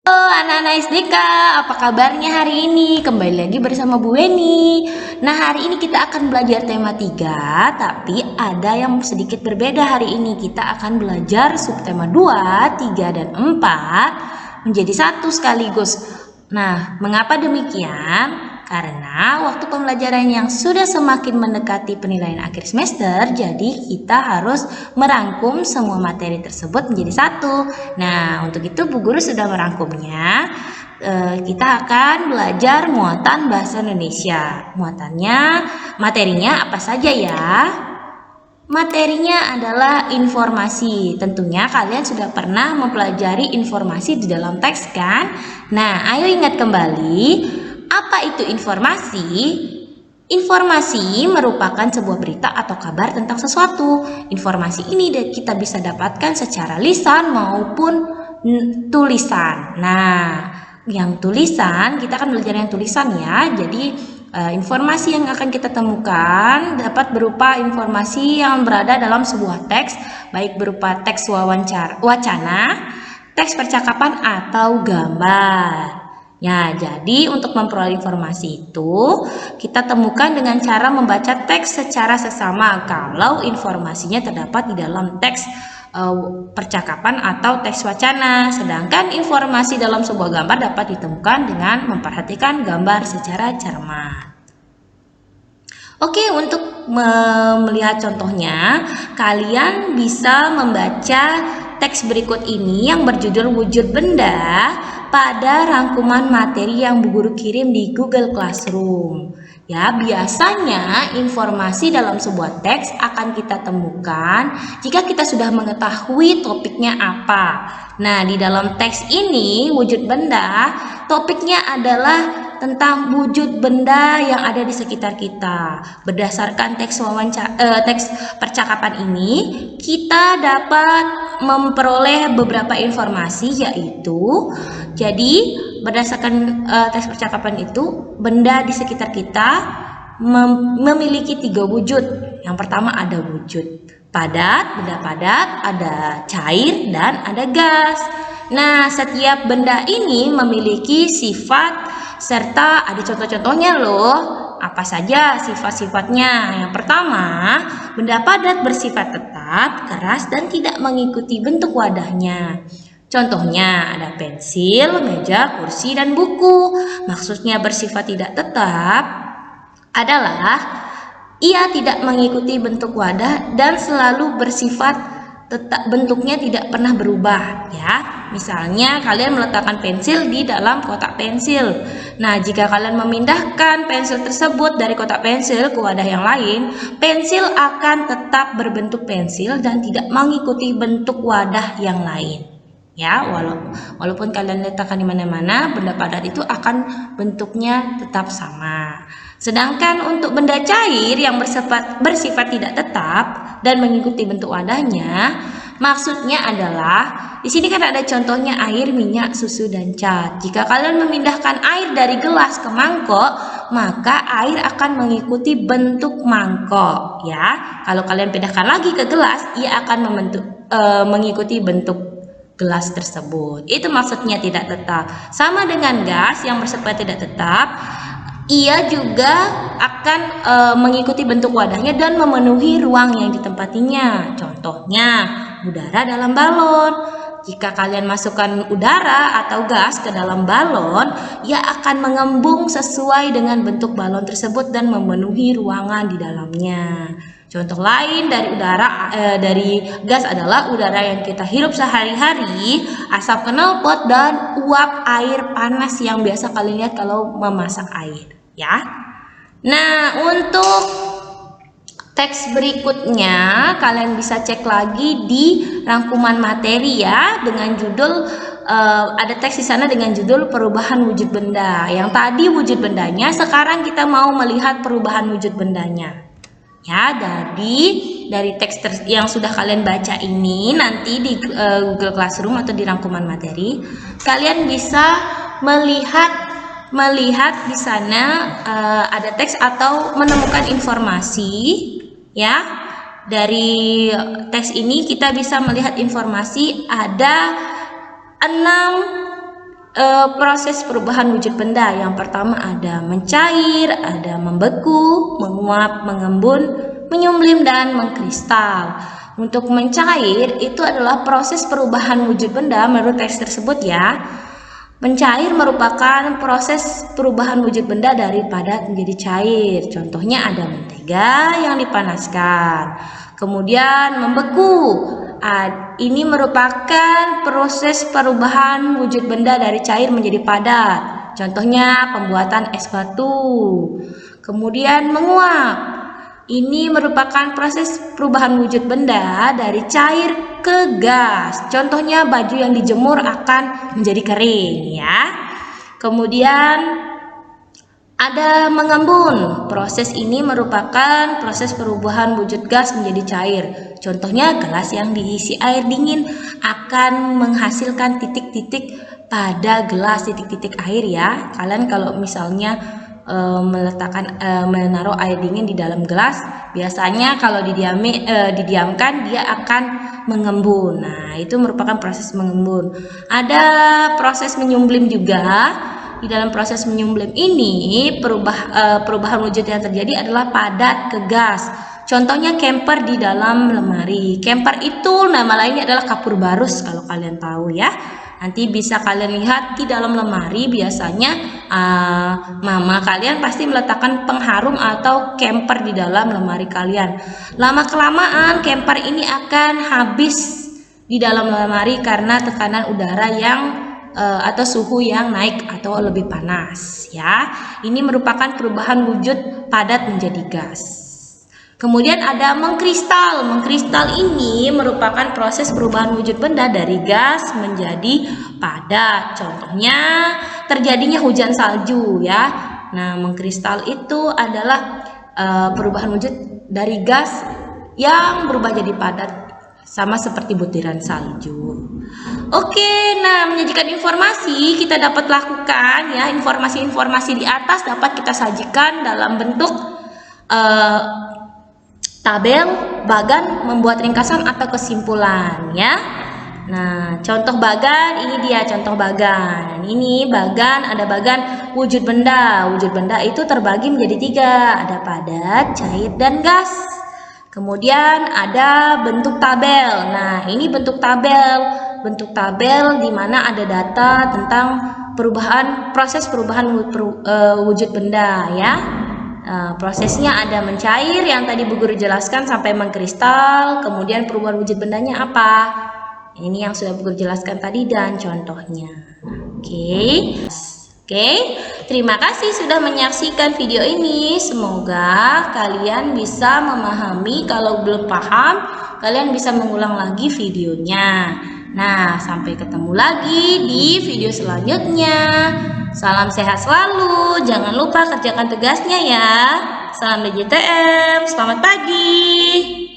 Halo anak-anak SDK, apa kabarnya hari ini? Kembali lagi bersama Bu Weni. Nah, hari ini kita akan belajar tema 3, tapi ada yang sedikit berbeda hari ini. Kita akan belajar subtema 2, 3, dan 4 menjadi satu sekaligus. Nah, mengapa demikian? Karena waktu pembelajaran yang sudah semakin mendekati penilaian akhir semester, jadi kita harus merangkum semua materi tersebut menjadi satu. Nah, untuk itu Bu Guru sudah merangkumnya. Kita akan belajar muatan bahasa Indonesia. Materinya apa saja ya? Materinya adalah informasi. Tentunya kalian sudah pernah mempelajari informasi di dalam teks kan? Nah, ayo ingat kembali, apa itu informasi? Informasi merupakan sebuah berita atau kabar tentang sesuatu. Informasi ini kita bisa dapatkan secara lisan maupun tulisan. Nah, yang tulisan, kita akan belajar yang tulisan ya. Jadi informasi yang akan kita temukan dapat berupa informasi yang berada dalam sebuah teks, baik berupa teks wacana, teks percakapan atau gambar. Ya, jadi untuk memperoleh informasi itu kita temukan dengan cara membaca teks secara sesama kalau informasinya terdapat di dalam teks percakapan atau teks wacana. Sedangkan informasi dalam sebuah gambar dapat ditemukan dengan memperhatikan gambar secara cermat. Oke, untuk melihat contohnya, kalian bisa membaca teks berikut ini yang berjudul Wujud Benda pada rangkuman materi yang Bu Guru kirim di Google Classroom. Ya, biasanya informasi dalam sebuah teks akan kita temukan jika kita sudah mengetahui topiknya apa. Nah, di dalam teks ini, Wujud Benda, topiknya adalah tentang wujud benda yang ada di sekitar kita. Berdasarkan teks percakapan ini, kita dapat memperoleh beberapa informasi, yaitu jadi berdasarkan teks percakapan itu, benda di sekitar kita memiliki 3 wujud. Yang pertama ada wujud padat, benda padat, ada cair, dan ada gas. Nah, setiap benda ini memiliki sifat serta ada contoh-contohnya loh. Apa saja sifat-sifatnya? Yang pertama, benda padat bersifat tetap, keras, dan tidak mengikuti bentuk wadahnya. Contohnya ada pensil, meja, kursi, dan buku. Maksudnya bersifat tidak tetap adalah ia tidak mengikuti bentuk wadah dan selalu bersifat tetap, bentuknya tidak pernah berubah ya. Misalnya kalian meletakkan pensil di dalam kotak pensil. Nah, jika kalian memindahkan pensil tersebut dari kotak pensil ke wadah yang lain, pensil akan tetap berbentuk pensil dan tidak mengikuti bentuk wadah yang lain. Ya, walaupun kalian letakkan di mana-mana, benda padat itu akan bentuknya tetap sama. Sedangkan untuk benda cair yang bersifat tidak tetap dan mengikuti bentuk wadahnya, maksudnya adalah di sini kan ada contohnya air, minyak, susu, dan cat. Jika kalian memindahkan air dari gelas ke mangkok, maka air akan mengikuti bentuk mangkok ya. Kalau kalian pindahkan lagi ke gelas, ia akan mengikuti bentuk gelas tersebut. Itu maksudnya tidak tetap. Sama dengan gas yang bersifat tidak tetap, ia juga akan mengikuti bentuk wadahnya dan memenuhi ruang yang ditempatinya. Contohnya, udara dalam balon. Jika kalian masukkan udara atau gas ke dalam balon, ia akan mengembung sesuai dengan bentuk balon tersebut dan memenuhi ruangan di dalamnya. Contoh lain dari gas adalah udara yang kita hirup sehari-hari, asap knalpot, dan uap air panas yang biasa kalian lihat kalau memasak air, ya. Nah, untuk teks berikutnya kalian bisa cek lagi di rangkuman materi ya, dengan judul ada teks di sana dengan judul perubahan wujud benda. Yang tadi wujud bendanya, sekarang kita mau melihat perubahan wujud bendanya. Ya, dari teks yang sudah kalian baca ini, nanti di Google Classroom atau di rangkuman materi, kalian bisa melihat di sana ada teks atau menemukan informasi ya. Dari teks ini kita bisa melihat informasi ada 6 proses perubahan wujud benda. Yang pertama ada mencair, ada membeku, menguap, mengembun, menyumblim, dan mengkristal. Untuk mencair itu adalah proses perubahan wujud benda menurut teks tersebut ya. Mencair merupakan proses perubahan wujud benda dari padat menjadi cair. Contohnya ada mentega yang dipanaskan. Kemudian membeku. Ini merupakan proses perubahan wujud benda dari cair menjadi padat. Contohnya pembuatan es batu. Kemudian menguap. Ini merupakan proses perubahan wujud benda dari cair ke gas. Contohnya baju yang dijemur akan menjadi kering ya. Kemudian ada mengembun. Proses ini merupakan proses perubahan wujud gas menjadi cair. Contohnya gelas yang diisi air dingin akan menghasilkan titik-titik pada gelas, titik-titik air ya. Kalian kalau misalnya menaruh air dingin di dalam gelas, biasanya kalau didiamkan dia akan mengembun. Nah, itu merupakan proses mengembun. Ada proses menyumblim juga. Di dalam proses menyumblim ini perubahan wujud yang terjadi adalah padat ke gas. Contohnya kemper di dalam lemari. Kemper itu nama lainnya adalah kapur barus kalau kalian tahu ya. Nanti bisa kalian lihat di dalam lemari, biasanya mama kalian pasti meletakkan pengharum atau kemper di dalam lemari kalian. Lama kelamaan kemper ini akan habis di dalam lemari karena tekanan udara yang atau suhu yang naik atau lebih panas ya. Ini merupakan perubahan wujud padat menjadi gas. Kemudian ada mengkristal. Mengkristal ini merupakan proses perubahan wujud benda dari gas menjadi padat. Contohnya terjadinya hujan salju ya. Nah, mengkristal itu adalah perubahan wujud dari gas yang berubah jadi padat, sama seperti butiran salju. Oke, nah menyajikan informasi kita dapat lakukan ya. Informasi-informasi di atas dapat kita sajikan dalam bentuk tabel, bagan, membuat ringkasan atau kesimpulan ya. Nah, contoh bagan ini dia contoh bagan. Ini bagan, ada bagan wujud benda. Wujud benda itu terbagi menjadi 3, ada padat, cair, dan gas. Kemudian ada bentuk tabel. Nah, ini bentuk tabel. Bentuk tabel di mana ada data tentang proses perubahan wujud benda ya. Prosesnya ada mencair yang tadi Bu Guru jelaskan sampai mengkristal, kemudian perubahan wujud bendanya apa? Ini yang sudah Bu Guru jelaskan tadi dan contohnya. Oke, terima kasih sudah menyaksikan video ini. Semoga kalian bisa memahami. Kalau belum paham, kalian bisa mengulang lagi videonya. Nah, sampai ketemu lagi di video selanjutnya. Salam sehat selalu, jangan lupa kerjakan tugasnya ya. Salam DJTM, selamat pagi.